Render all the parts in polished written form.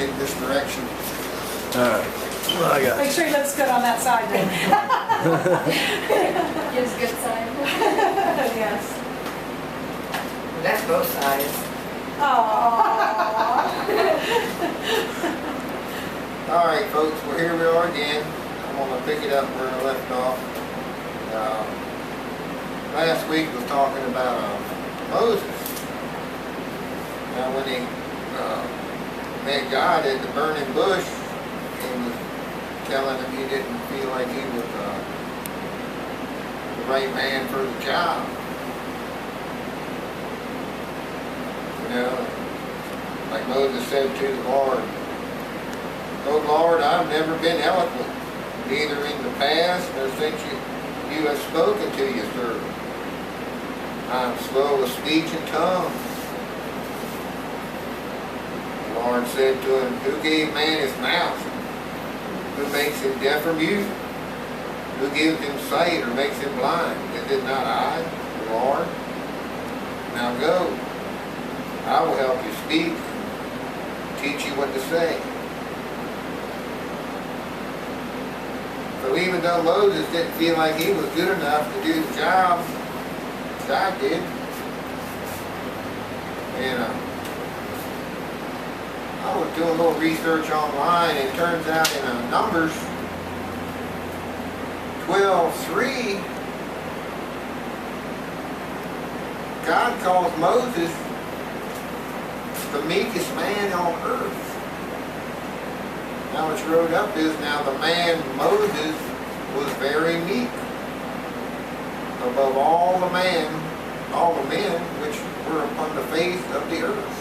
head this direction. Alright. Well, I got Make sure he looks good on that side then. Gives good side. Yes. That's both sides. Aww. Alright folks, well here we are again. I'm going to pick it up where I left off. Last week was talking about Moses. Now when he met God at the burning bush, he was telling him he didn't feel like he was the right man for the job. You know, like Moses said to the Lord, "Oh Lord, I've never been eloquent, neither in the past nor since you have spoken to your servant. I'm slow of speech and tongue." The Lord said to him, "Who gave man his mouth? Who makes him deaf or mute? Who gives him sight or makes him blind? Is it not I, the Lord? Now go. I will help you speak, teach you what to say." So even though Moses didn't feel like he was good enough to do the job, God did. And I was doing a little research online, and it turns out in Numbers 12:3, God calls Moses the meekest man on earth. Now what's wrote up is, now the man Moses was very meek, above all the men which were upon the face of the earth.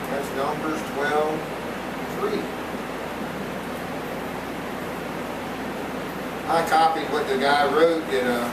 That's Numbers 12:3. I copied what the guy wrote and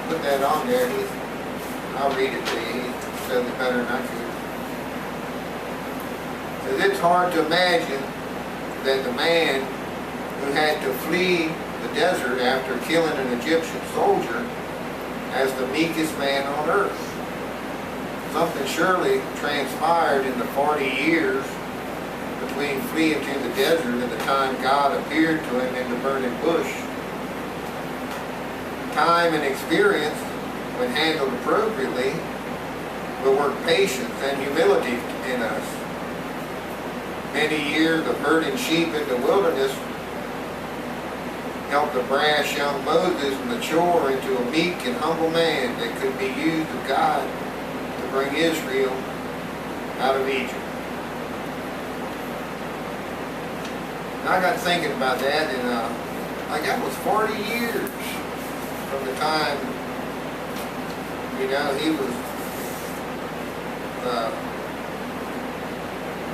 put that on there. I'll read it to you. He says it better than I could. It says, "It's hard to imagine that the man who had to flee the desert after killing an Egyptian soldier as the meekest man on earth. Something surely transpired in the 40 years between fleeing to the desert and the time God appeared to him in the burning bush. Time and experience, when handled appropriately, will work patience and humility in us. Many years of herding sheep in the wilderness helped the brash young Moses mature into a meek and humble man that could be used of God to bring Israel out of Egypt." And I got thinking about that, and like that was 40 years from the time, you know, he was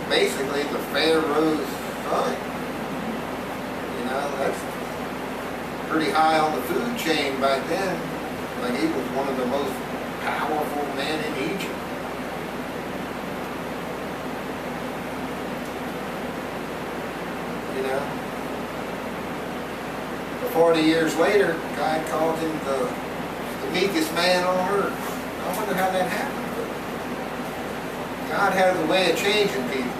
basically the Pharaoh's son. You know, that's pretty high on the food chain back then. Like, he was one of the most powerful men in Egypt. You know? But 40 years later, God called him the meekest man on earth. I wonder how that happened. But God has a way of changing people.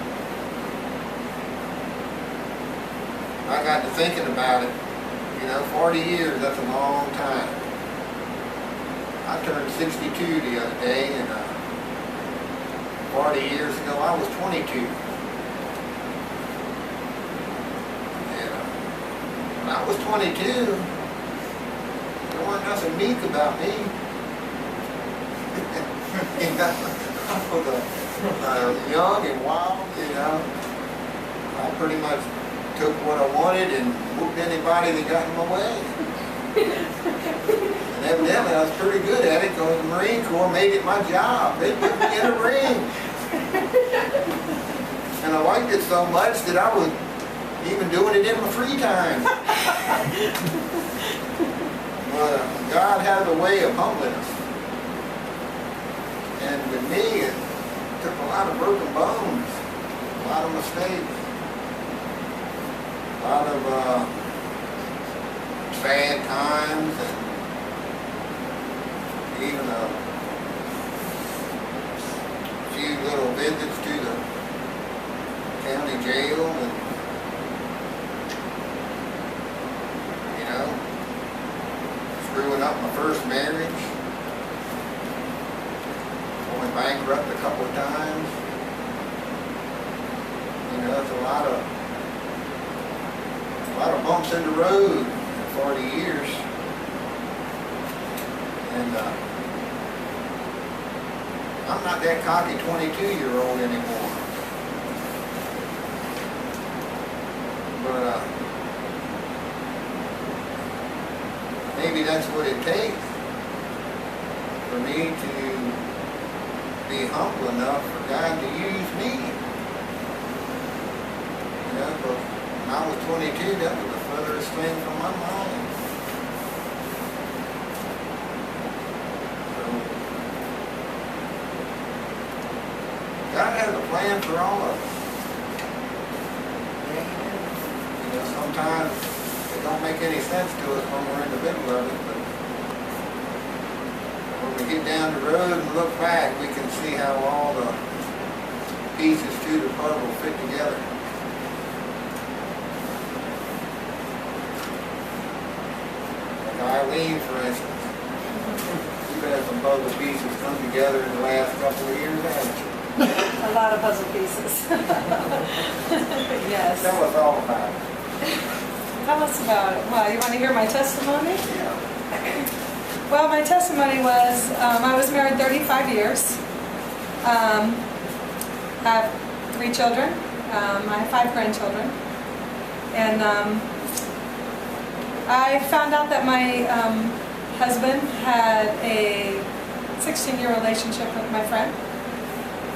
I got to thinking about it. You know, 40 years, that's a long time. I turned 62 the other day, and 40 years ago I was 22. And when I was 22, there wasn't nothing meek about me. You know, I was young and wild, you know. I pretty much took what I wanted and whooped anybody that got in my way. And evidently I was pretty good at it, because the Marine Corps made it my job. They put me in a ring. And I liked it so much that I was even doing it in my free time. But God has a way of humbling us. And with me, it took a lot of broken bones, a lot of mistakes. A lot of sad times, and even a few little visits to the jail and, you know, screwing up my first marriage, going bankrupt a couple of times. You know, it's a lot of bumps in the road in 40 years. And I'm not that cocky 22-year-old anymore. But maybe that's what it takes for me to be humble enough for God to use me. You know, but when I was 22, that was the furthest thing from my mind. So, God has a plan for all of us. You know, sometimes it don't make any sense to us when we're in the middle of it, but when we get down the road and look back, we can see how all the pieces to the puzzle fit together. Like Eileen, for instance. You've had some puzzle pieces come together in the last couple of years, haven't you? A lot of puzzle pieces. Yes. Tell us all about it. Tell us about it. Well, you want to hear my testimony? Yeah. Well, my testimony was, I was married 35 years. Have 3 children. I have 5 grandchildren. And I found out that my husband had a 16-year relationship with my friend.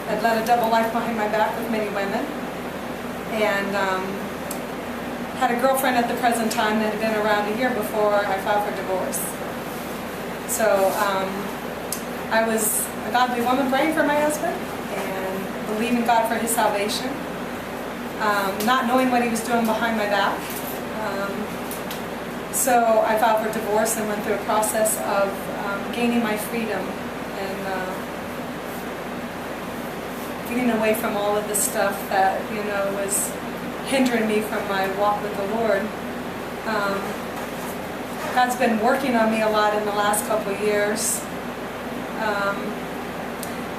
I'd led a double life behind my back with many women. And had a girlfriend at the present time that had been around a year before I filed for divorce. So I was a godly woman praying for my husband and believing God for his salvation, not knowing what he was doing behind my back. So I filed for divorce and went through a process of gaining my freedom and getting away from all of the stuff that, you know, was hindering me from my walk with the Lord. God's been working on me a lot in the last couple of years,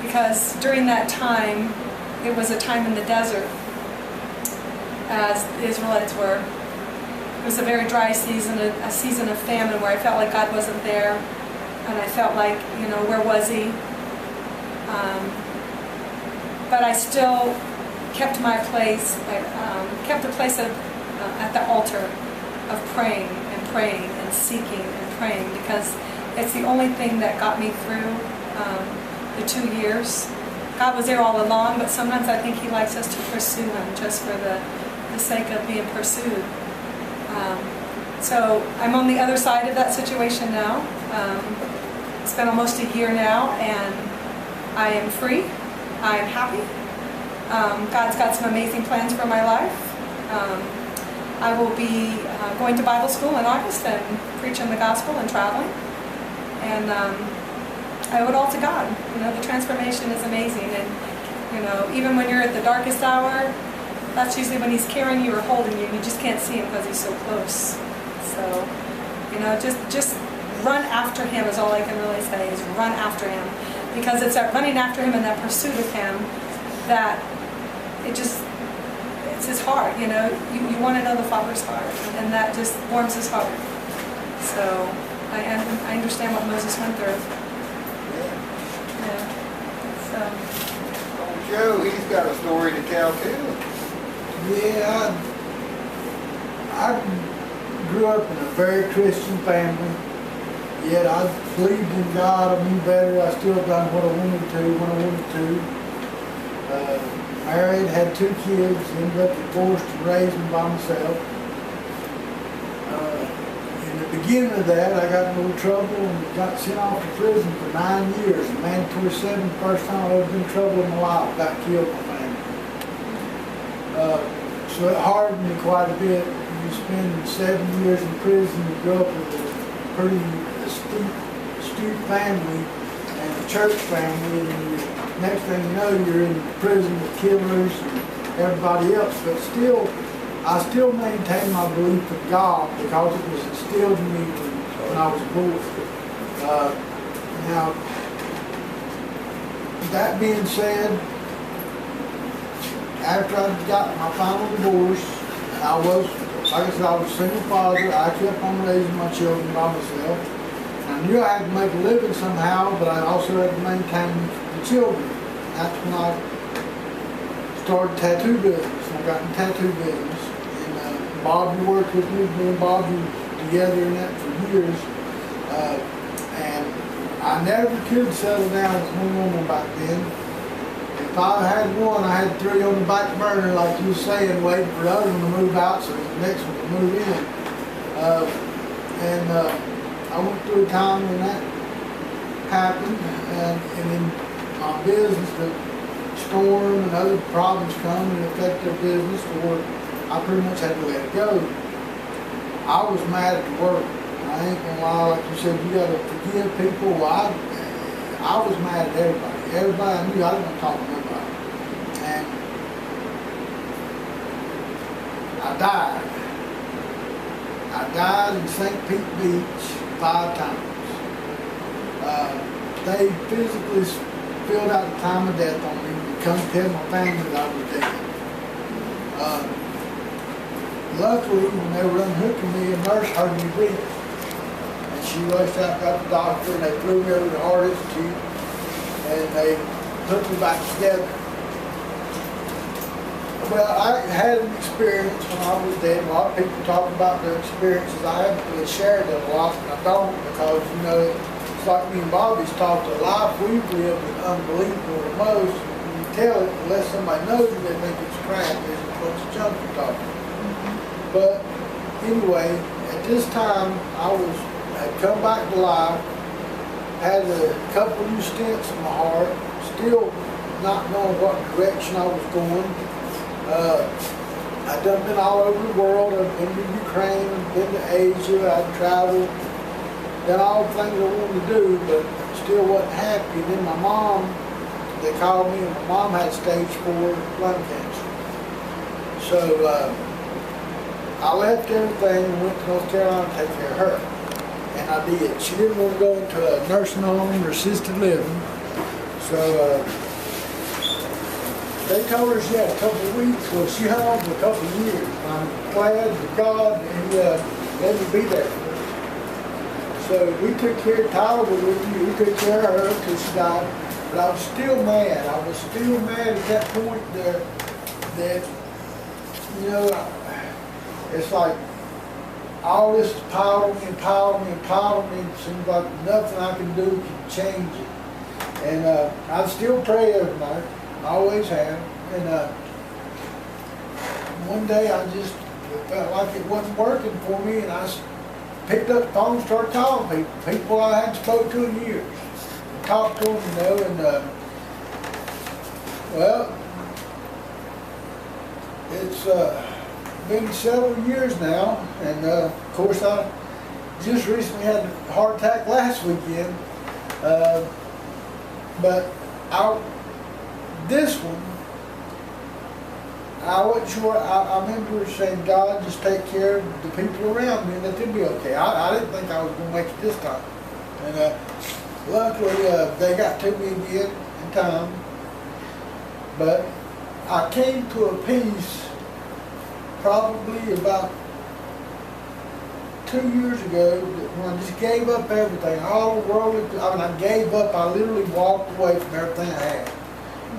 because during that time, it was a time in the desert, as the Israelites were. It was a very dry season, a season of famine where I felt like God wasn't there, and I felt like, you know, where was He? But I still kept my place, kept a place at the altar of praying and praying and seeking and praying, because it's the only thing that got me through the 2 years. God was there all along, but sometimes I think He likes us to pursue Him just for the sake of being pursued. So I'm on the other side of that situation now. It's been almost a year now, and I am free. I am happy. God's got some amazing plans for my life. I will be going to Bible school in August and preaching the gospel and traveling. And I owe it all to God. You know, the transformation is amazing. And, you know, even when you're at the darkest hour, that's usually when He's carrying you or holding you. You just can't see Him because He's so close. So, you know, just run after Him is all I can really say, is run after Him. Because it's that running after Him and that pursuit of Him that it's His heart, you know. You want to know the Father's heart, and that just warms His heart. So I understand what Moses went through. Yeah. So. Oh, Joe, he's got a story to tell too. Yeah, I grew up in a very Christian family. Yet I believed in God. I knew better. I still done what I wanted to when I wanted to. Married, had 2 kids, ended up divorced and raised them by myself. In the beginning of that, I got in a little trouble and got sent off to prison for 9 years. Mandatory 7, first time I've ever been in trouble in my life. Got killed in my family. So it hardened me quite a bit. You spend 7 years in prison, you grow up with a pretty astute family and a church family, and next thing you know, you're in prison with killers and everybody else, but still, I still maintain my belief in God because it was instilled in me when I was born. Now, that being said, after I got my final divorce, I was, like I said, I was a single father. I kept on raising my children by myself. I knew I had to make a living somehow, but I also had to maintain the children. That's when I started tattoo business. I got in tattoo business. And Bobby worked with me. Me and Bobby were together in that for years. And I never could settle down with one woman back then. If I had one, I had three on the back burner, like you were saying, waiting for the other one to move out so the next one to move in. I went through a time when that happened, and in my business, the storm and other problems come and affect their business to where I pretty much had to let it go. I was mad at the work. I ain't gonna lie, like you said, you gotta forgive people. Well, I was mad at everybody. Everybody I knew, I didn't want to talk to nobody. And I died. I died in St. Pete Beach 5 times. They physically filled out the time of death on me to come tell my family that I was dead. Luckily, when they were unhooking me, a nurse heard me breathing. And she rushed out, got the doctor, and they flew me over to the Heart Institute, and they put me back together. Well, I had an experience when I was dead. A lot of people talk about their experiences. I haven't really shared it a lot, and I don't, because, you know, it's like me and Bobby's talked. The life we've lived is unbelievable the most. When you tell it, unless somebody knows you, they think it's crap. There's a bunch of junk you're talking. But anyway, at this time, I had come back to life, had a couple new stents in my heart, still not knowing what direction I was going. I'd done been all over the world. I'd been to Ukraine, I'd been to Asia, I'd traveled, done all the things I wanted to do, but still wasn't happy. And then my mom, they called me, and my mom had stage 4 lung cancer. So I left everything and went to North Carolina to take care of her. And I did. She didn't want to go into a nursing home or assisted living. So they told her she had a couple of weeks. Well, she hung for a couple of years. I'm glad that God let me be there for her. So we took care of Tyler with me. We took care of her until she died. But I was still mad. I was still mad at that point there that, you know, it's like all this is piled on me and piled on me and piled on me. It seems like nothing I can do can change it. And I still pray every night. I always have. And one day I just felt like it wasn't working for me, and I picked up the phone and started calling people I hadn't spoken to in years. And talked to them, you know, and well, it's been several years now, and of course I just recently had a heart attack last weekend, but this one, I wasn't sure. I remember saying, God, just take care of the people around me and let them be okay. I didn't think I was going to make it this time. And luckily, they got to me again in time. But I came to a peace probably about 2 years ago when I just gave up everything. All the world, I gave up. I literally walked away from everything I had.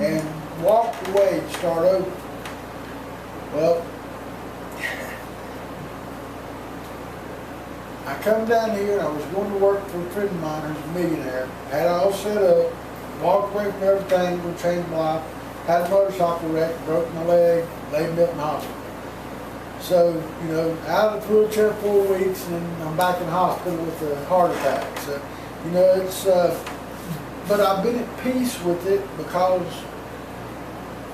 And walked away to start over. Well, I come down here and I was going to work for a friend of mine who's a millionaire. Had it all set up, walked away from everything, to change my life. Had a motorcycle wreck, broke my leg, laid me up in the hospital. So, you know, out of the wheelchair 4 weeks, and I'm back in the hospital with a heart attack. So, you know, it's, but I've been at peace with it because,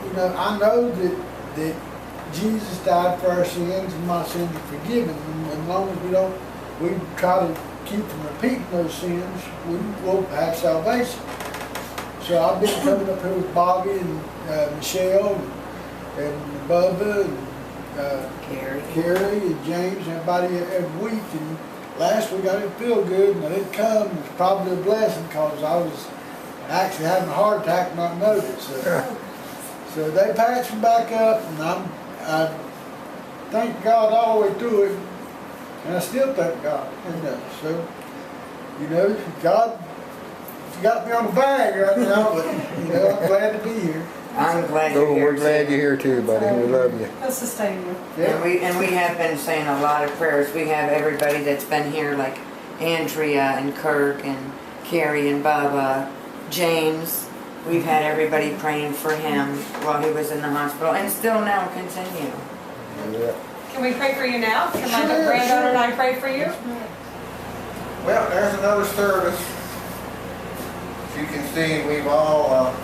you know, I know that Jesus died for our sins and my sins are forgiven. And as long as we try to keep from repeating those sins, we will have salvation. So I've been coming up here with Bobby and Michelle, and Bubba and Carrie. Carrie and James, everybody every week. And last week I didn't feel good, and I didn't come. It's probably a blessing because I was actually having a heart attack and not noticed. So they patched me back up, and I thank God all the way through it, and I still thank God. So, God got me on the bag right now, but I'm glad to be here. I'm glad you're here. We're glad you're here too, buddy. We love you. He'll sustain you. And we have been saying a lot of prayers. We have everybody that's been here, like Andrea and Kirk and Carrie and Bubba, James. We've had everybody praying for him while he was in the hospital, and still now continue. Yeah. Can we pray for you now? Can my granddaughter and I pray for you? Well, there's another service. As you can see, we've all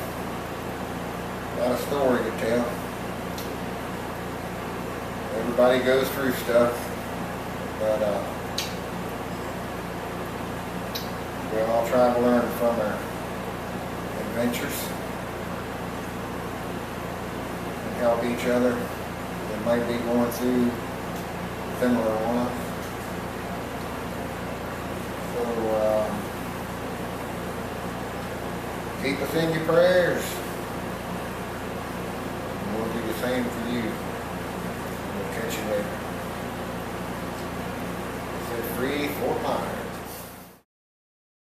got a story to tell. Everybody goes through stuff, but we all try to learn from our adventures and help each other that might be going through similar ones. So keep us in your prayers.